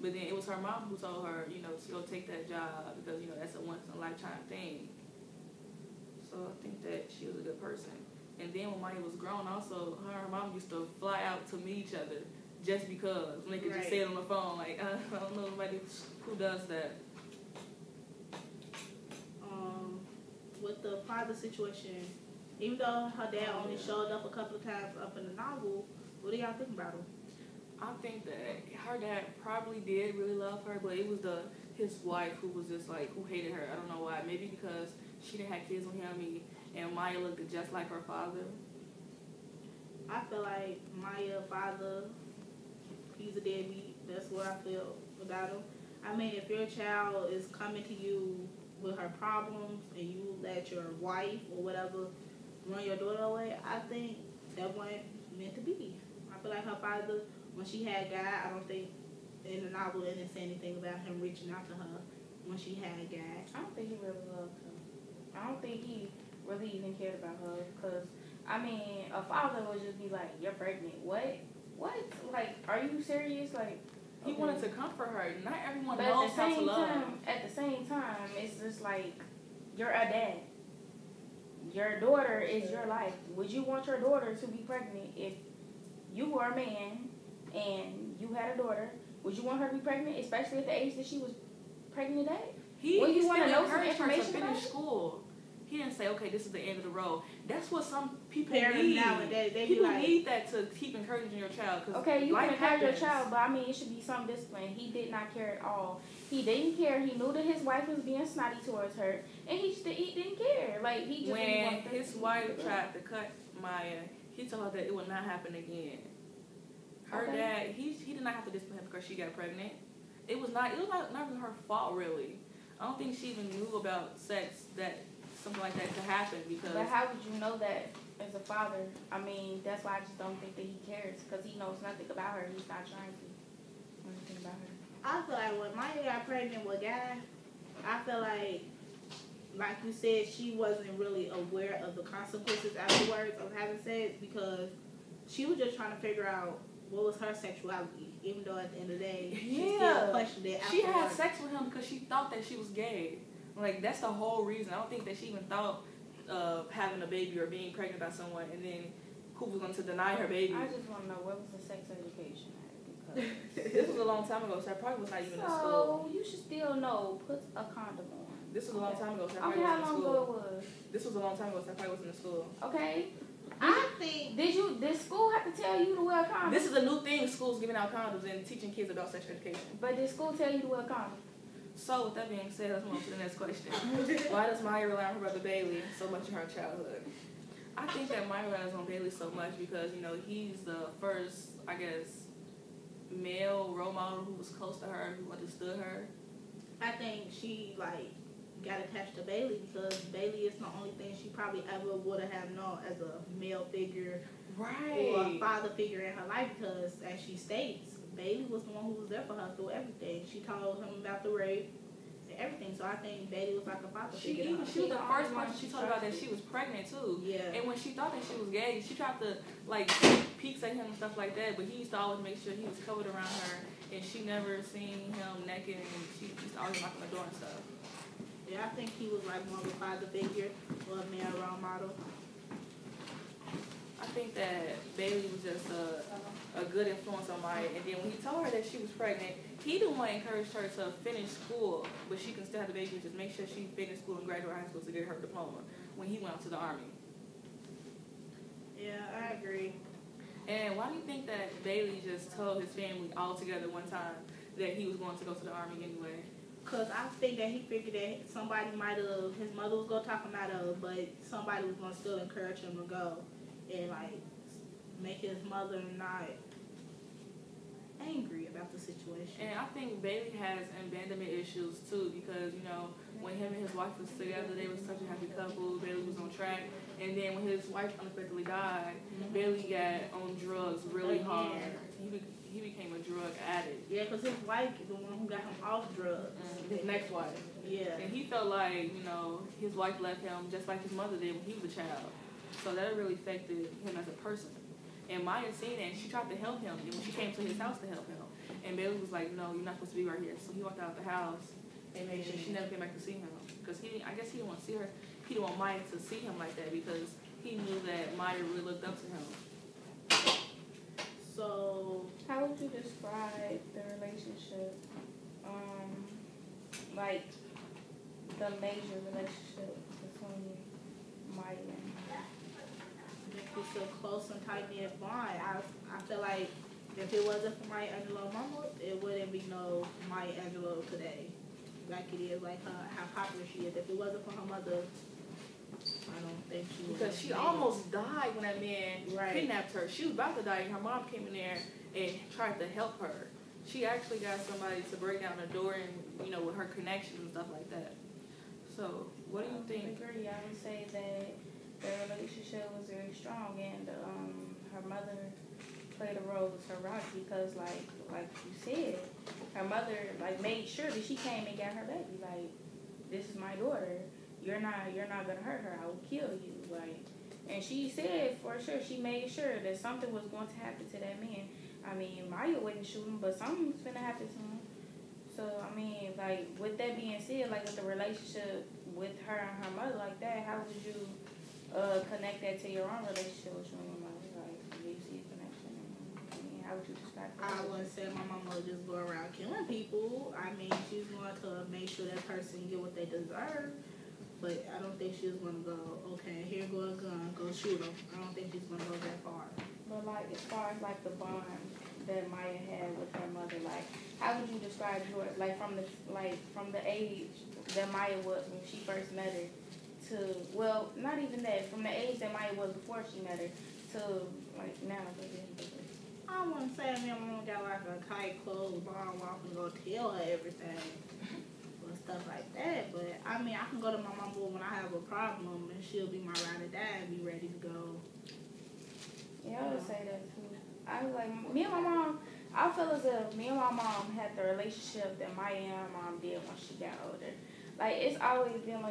But then it was her mom who told her, you know, to go take that job because, you know, that's a once-in-a-lifetime thing. So I think that she was a good person. And then when Maya was grown, also, her and her mom used to fly out to meet each other just because. When they could just say it on the phone, like, I don't know nobody who does that. With the father situation, even though her dad only showed up a couple of times up in the novel, what do y'all think about him? I think that her dad probably did really love her, but it was his wife who was just like, who hated her. I don't know why. Maybe because she didn't have kids with him, and Maya looked just like her father. I feel like Maya's father, he's a deadbeat. That's what I feel about him. I mean, if your child is coming to you with her problems and you let your wife or whatever run your daughter away, I think that wasn't meant to be. I feel like her father, when she had God, I don't think in the novel they didn't say anything about him reaching out to her when she had God. I don't think he really loved her. I don't think he really even cared about her because, I mean, a father would just be like, you're pregnant. What? Like, are you serious? Like, he wanted to comfort her. Not everyone but knows how to love. At the same time, it's just like, you're a dad. Your daughter is your life. Would you want your daughter to be pregnant if you were a man and you had a daughter? Would you want her to be pregnant, especially at the age that she was pregnant at? He want to know some information to finish school. He didn't say, okay, this is the end of the road. That's what some people need nowadays. People need that to keep encouraging your child. Okay, you can encourage your child, but I mean, it should be some discipline. He did not care at all. He didn't care. He knew that his wife was being snotty towards her, and he didn't care. Like, he just when his wife tried to cut Maya, he told her that it would not happen again. Her dad, he did not have to discipline her because she got pregnant. It was not even her fault, really. I don't think she even knew about sex, that something like that could happen because. But how would you know that as a father? I mean, that's why I just don't think that he cares because he knows nothing about her. He's not trying to know anything about her. I feel like when Maya got pregnant with Guy, I feel like you said, she wasn't really aware of the consequences afterwards of having sex because she was just trying to figure out what was her sexuality, even though at the end of the day, she still questioned it afterwards. She had sex with him because she thought that she was gay. Like, that's the whole reason. I don't think that she even thought of having a baby or being pregnant by someone and then who was going to deny her baby. I just want to know, what was the sex education at? Because this was a long time ago, so I probably was not even in school. So, you should still know, put a condom on. This was a long time ago, so I probably how wasn't long in school. ago it was? This was a long time ago, so I probably wasn't in school. Okay. I think... Did school have to tell you to wear a condom? This is a new thing, schools giving out condoms and teaching kids about sex education. But did school tell you to wear a condom? So, with that being said, let's move on to the next question. Why does Maya rely on her brother Bailey so much in her childhood? I think that Maya relies on Bailey so much because, you know, he's the first, I guess, male role model who was close to her, who understood her. I think she, like, got attached to Bailey because Bailey is the only thing she probably ever would have known as a male figure or a father figure in her life because, as she states, Bailey was the one who was there for her through everything. She told him about the rape and everything. So I think Bailey was like a father figure. She was the first person she told about that she was pregnant too. Yeah. And when she thought that she was gay, she tried to like peeks at him and stuff like that. But he used to always make sure he was covered around her, and she never seen him naked. And she used to always knock on the door and stuff. Yeah, I think he was like more of a father figure or a male role model. I think that Bailey was just a good influence on Maya. And then when he told her that she was pregnant, he didn't want to encourage her to finish school, but she can still have the baby and just make sure she finished school and graduate high school to get her diploma when he went out to the Army. Yeah, I agree. And why do you think that Bailey just told his family all together one time that he was going to go to the Army anyway? Because I think that he figured that somebody might have, his mother was going to talk him out of, but somebody was going to still encourage him to go and, like, make his mother not angry about the situation. And I think Bailey has abandonment issues, too, because, you know, when him and his wife was together, they were such a happy couple. Bailey was on track. And then when his wife unexpectedly died, Bailey got on drugs really hard. He became a drug addict. Yeah, because his wife is the one who got him off drugs. His next wife. Yeah. And he felt like, you know, his wife left him just like his mother did when he was a child. So that really affected him as a person. And Maya seen that, and she tried to help him. And when she came to his house to help him, And Bailey was like, no, you're not supposed to be right here. So he walked out the house and made sure she never came back to see him. Because I guess he didn't want to see her. He didn't want Maya to see him like that because he knew that Maya really looked up to him. So, how would you describe the relationship? Like the major relationship between Maya and it's a close and tight-knit bond. I feel like if it wasn't for Maya Angelou mama, it wouldn't be no Maya Angelou today. Like it is, like how popular she is. If it wasn't for her mother, I don't think she would. Because she almost died when that man kidnapped her. She was about to die, and her mom came in there and tried to help her. She actually got somebody to break down the door and, with her connections and stuff like that. So, what do you think? I agree. I would say that their relationship was very strong, and her mother played a role with her rock because, like you said, her mother made sure that she came and got her baby. Like, this is my daughter. You're not gonna hurt her. I will kill you. And she said for sure she made sure that something was going to happen to that man. I mean, Maya wouldn't shoot him, but something's gonna happen to him. So I mean, with that being said, with the relationship with her and her mother like that, how would you connect that to your own relationship with your mother? Do you see a connection? I mean, how would you describe that? I wouldn't say my mama would just go around killing people. I mean, she's going to make sure that person get what they deserve. But I don't think she's going to go, okay, here go a gun, go shoot them. I don't think she's going to go that far. But as far as the bond that Maya had with her mother, how would you describe yours? From the age that Maya was when she first met her to, well, not even that, from the age that Maya was before she met her to now. I wouldn't say me and my mom got a tight close bond where I can go tell her everything. Stuff like that, but I mean, I can go to my mama when I have a problem, and she'll be my ride or die and be ready to go. Yeah, I would say that too. I was me and my mom. I feel as if me and my mom had the relationship that Maya and her mom did when she got older. It's always been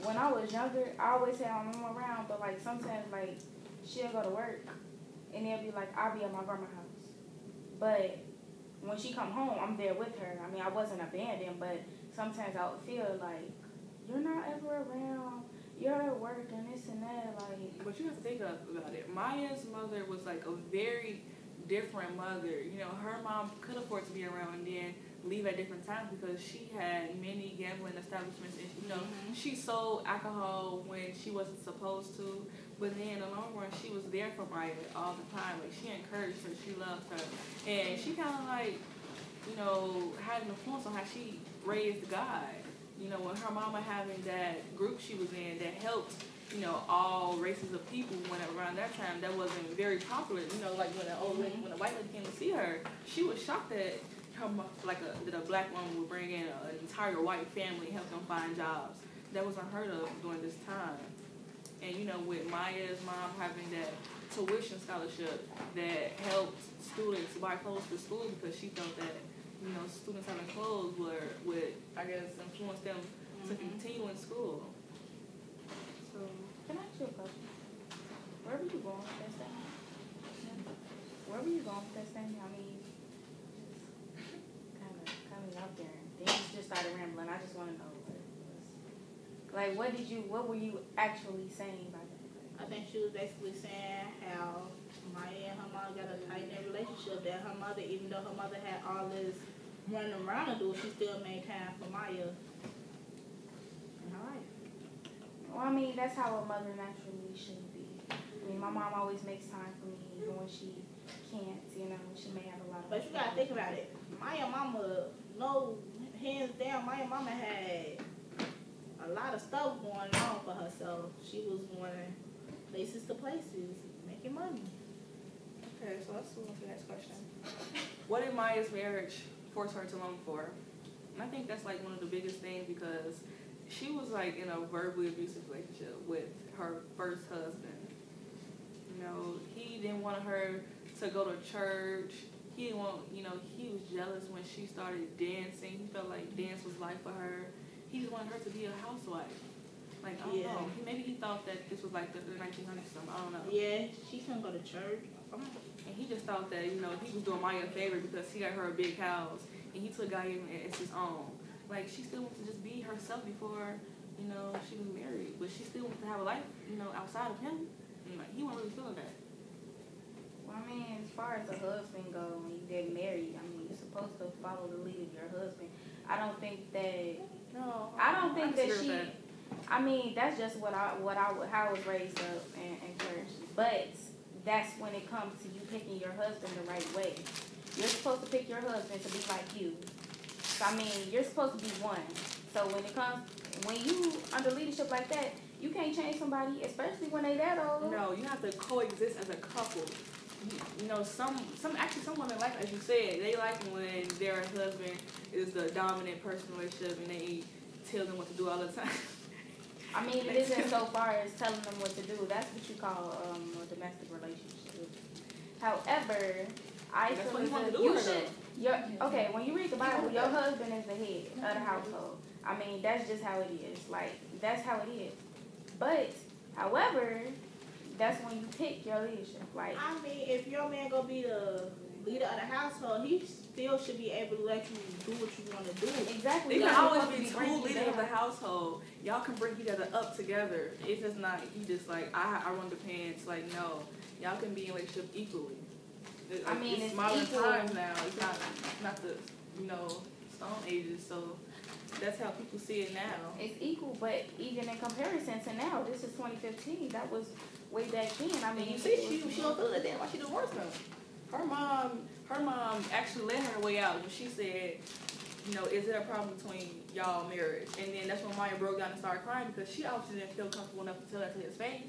when I was younger, I always had my mom around, but sometimes she'll go to work, and it'll be I'll be at my grandma's house, but when she come home, I'm there with her. I mean, I wasn't abandoned, but sometimes I would feel you're not ever around, you're at work and this and that, But you have to think about it. Maya's mother was a very different mother. Her mom could afford to be around and then leave at different times because she had many gambling establishments and, she sold alcohol when she wasn't supposed to. But then in the long run, she was there for Maya all the time. She encouraged her, she loved her. And she kind of had an influence on how she raised Guy. When her mama having that group she was in that helped, all races of people when around that time that wasn't very popular. When a white lady came to see her, she was shocked that her that a black woman would bring in an entire white family and help them find jobs. That was unheard of during this time. And with Maya's mom having that tuition scholarship that helped students buy clothes for school because she felt that students having clothes would I guess influence them to continue in school. So, can I ask you a question? Where were you going with that thing? Where were you going with that thing? I mean, just kind of coming out there, and then you just started rambling. I just want to know what was. What were you actually saying by that? I think she was basically saying how Maya and her mother got a tight-knit relationship, that her mother, even though her mother had all this running around to do, she still made time for Maya in her life. Well, I mean, that's how a mother naturally should be. I mean, my mom always makes time for me, even when she can't, she may have a lot of... But you gotta think about it. Maya mama, no, hands down, Maya mama had a lot of stuff going on for herself. She was going places to places, making money. Okay, so let's move on to the next question. What did Maya's marriage force her to long for? And I think that's one of the biggest things because she was in a verbally abusive relationship with her first husband. He didn't want her to go to church. He didn't want, he was jealous when she started dancing. He felt like dance was life for her. He just wanted her to be a housewife. I don't know. Maybe he thought that this was the 1900s or something. I don't know. Yeah, she couldn't go to church. and he just thought that, you know, he was doing Maya a favor because he got her a big house, and he took Gaia as his own. Like, she still wants to just be herself before, you know, she was married, but she still wants to have a life, you know, outside of him. And, like, he wasn't really feeling that. Well, I mean, as far as a husband go, when you get married, I mean, you're supposed to follow the lead of your husband. I don't think that. No, I don't think that she. That. I mean, that's just how I was raised up and encouraged. But that's when it comes to you picking your husband the right way. You're supposed to pick your husband to be like you. So, I mean, you're supposed to be one. So when you under leadership like that, you can't change somebody, especially when they that old. No, you have to coexist as a couple. You know, some women like, as you said, they like when their husband is the dominant person in the relationship and they tell them what to do all the time. I mean, it isn't so far as telling them what to do. That's what you call a domestic relationship. However, I feel as you should. Okay, when you read the Bible, your husband is the head of the household. I mean, that's just how it is. Like, that's how it is. But, however, that's when you pick your leadership. Like, I mean, if your man gonna be the leader of the household, he still should be able to let you do what you want to do. Exactly. They can always be two leaders of the household. Y'all can bring each other up together. It's just not, you just like, I run the pants. Like, no. Y'all can be in a relationship equally. I mean, it's modern equal. times now. It's not the, you know, Stone Ages. So that's how people see it now. It's equal, but even in comparison to now, this is 2015. That was way back then. I mean, you see, she don't feel that then. Why she divorced him? Her mom actually let her way out when she said, you know, is there a problem between y'all marriage? And then that's when Maya broke down and started crying because she obviously didn't feel comfortable enough to tell that to his face.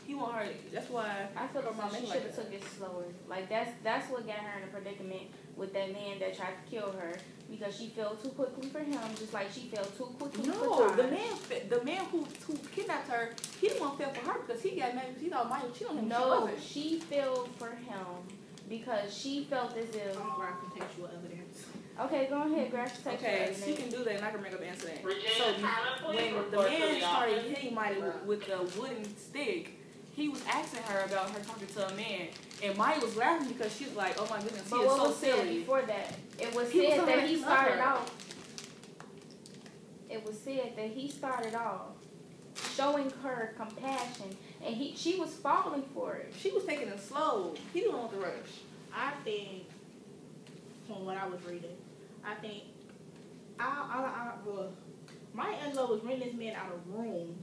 He want her. That's why I feel her mom she should have took it slower. Like that's what got her in a predicament with that man that tried to kill her because she fell too quickly for him, just like she fell too quickly for Todd. the man who kidnapped her, he didn't want to fail for her because he got mad because he thought Maya cheated on him. No, she fell for him because she felt as if. I'm grab contextual evidence. Okay, go ahead, grab contextual evidence. She can do that, and I can bring up an incident. So when the man started hitting Maya with the wooden stick, he was asking her about her talking to a man, and Maya was laughing because she was like, "Oh my goodness, he is so silly." Before that, it was said that he started off. It was said that he started off showing her compassion, and she was falling for it. She was taking it slow. He didn't want the rush. I think, from what I was reading, I think Maya Angelou was renting this man out of room.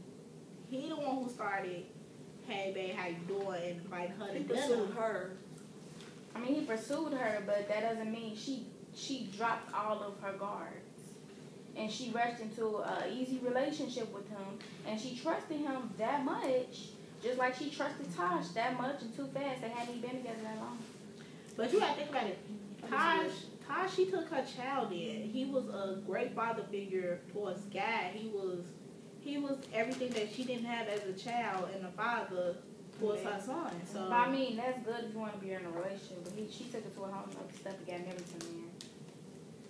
He the one who started, "Hey babe, how you doing?" and inviting her to dinner. He pursued her. I mean, he pursued her, but that doesn't mean she dropped all of her guards. And she rushed into an easy relationship with him, and she trusted him that much, just like she trusted Tosh that much and too fast. They hadn't even been together that long. But you gotta think about it. Tosh, she took her child in. He was a great father figure towards Guy. He was everything that she didn't have as a child and a father towards her son. So but I mean, that's good if you want to be in a relationship. But she took it to a whole other step and got married to him.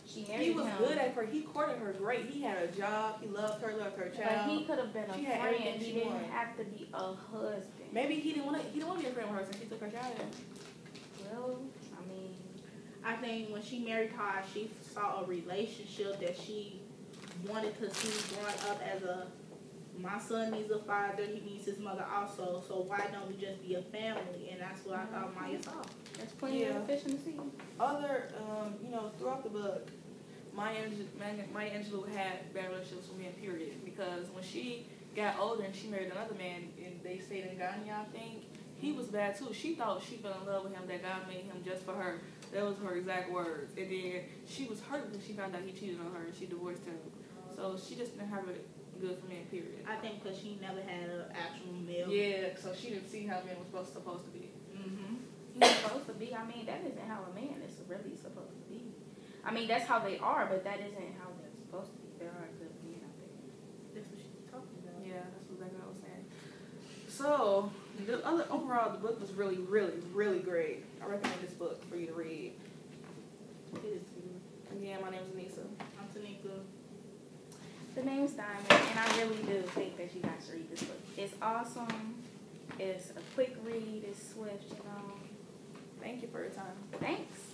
She married him. He was good at her. He courted her great. He had a job. He loved her child. But he could have been a friend. He didn't have to be a husband. Maybe he didn't want to be a friend with her since she took her child in. Well, I mean, I think when she married Todd, she saw a relationship that she wanted to see growing up as my son needs a father, he needs his mother also, so why don't we just be a family? And that's what I thought Maya saw. There's plenty of fish in the sea. Other, throughout the book, Maya Angelou had bad relationships with men, period. Because when she got older and she married another man, and they stayed in Ghana, I think, he was bad too. She thought she fell in love with him, that God made him just for her. That was her exact words. And then she was hurt when she found out he cheated on her and she divorced him. So she just didn't have it good for men, period. I think because she never had an actual male. Yeah, so she didn't see how men were supposed to be. He's supposed to be. I mean, that isn't how a man is really supposed to be. I mean, that's how they are, but that isn't how they're supposed to be. There are good men out there. That's what she's talking about. Yeah, that's exactly what I was saying. So, overall, the book was really, really, really great. I recommend this book for you to read. It is good. Again, my name is Anissa. I'm Tanika. The name's Diamond, and I really do think that you guys should read this book. It's awesome. It's a quick read. It's swift, Thank you for your time. Thanks.